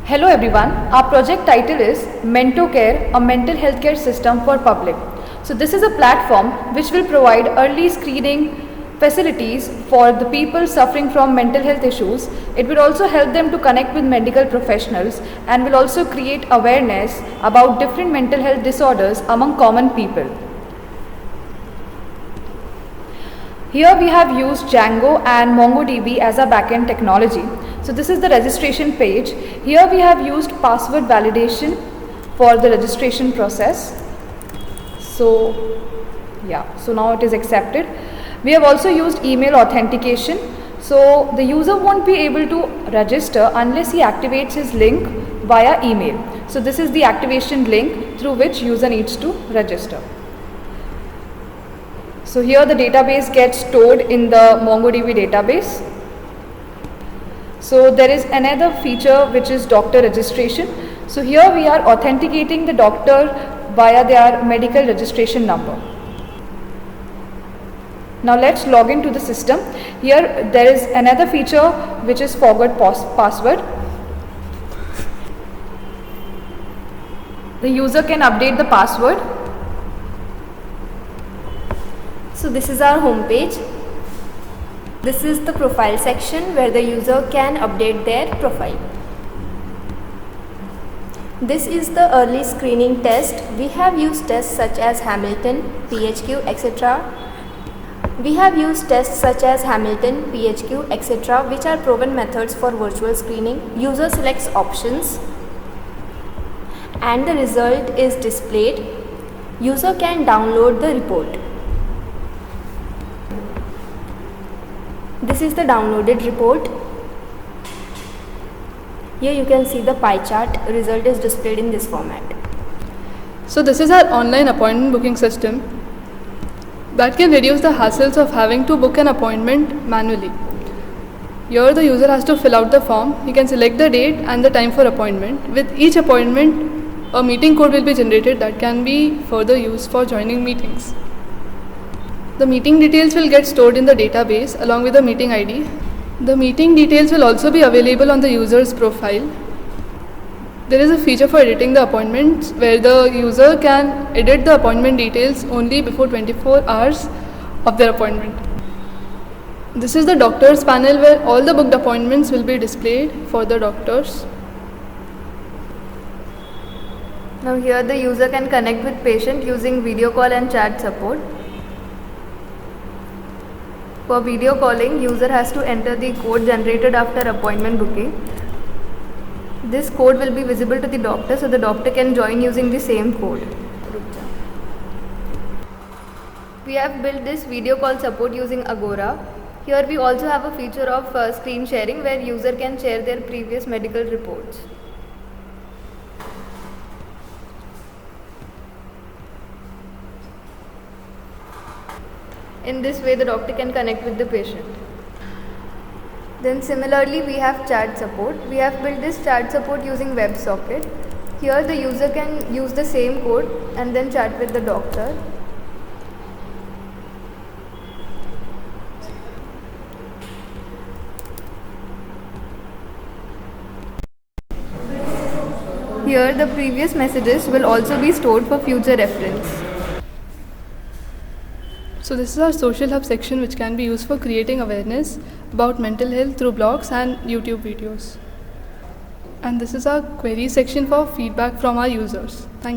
Hello everyone, our project title is MentoCare, a mental health care system for public. So this is a platform which will provide early screening facilities for the people suffering from mental health issues. It will also help them to connect with medical professionals and will also create awareness about different mental health disorders among common people. Here we have used Django and MongoDB as our backend technology. So this is the registration page. Here we have used password validation for the registration process. So now it is accepted. We have also used email authentication. So the user won't be able to register unless he activates his link via email. So this is the activation link through which user needs to register. So here the database gets stored in the MongoDB database. So there is another feature which is doctor registration. So here we are authenticating the doctor via their medical registration number. Now let's log into the system. Here there is another feature which is forgot password. The user can update the password. So this is our home page. This is the profile section where the user can update their profile. This is the early screening test. We have used tests such as Hamilton, PHQ, etc. which are proven methods for virtual screening. User selects options and the result is displayed. User can download the report. This is the downloaded report. Here you can see the pie chart. Result is displayed in this format. So this is our online appointment booking system that can reduce the hassles of having to book an appointment manually. Here the user has to fill out the form. He can select the date and the time for appointment. With each appointment, a meeting code will be generated that can be further used for joining meetings. The meeting details will get stored in the database along with the meeting ID. The meeting details will also be available on the user's profile. There is a feature for editing the appointments where the user can edit the appointment details only before 24 hours of their appointment. This is the doctors panel where all the booked appointments will be displayed for the doctors. Now here the user can connect with patient using video call and chat support. For video calling, user has to enter the code generated after appointment booking. This code will be visible to the doctor, so the doctor can join using the same code. We have built this video call support using Agora. Here we also have a feature of screen sharing where user can share their previous medical reports. In this way, the doctor can connect with the patient. Then similarly, we have chat support. We have built this chat support using WebSocket. Here the user can use the same code and then chat with the doctor. Here the previous messages will also be stored for future reference. So this is our social hub section which can be used for creating awareness about mental health through blogs and YouTube videos. And this is our query section for feedback from our users. Thank you.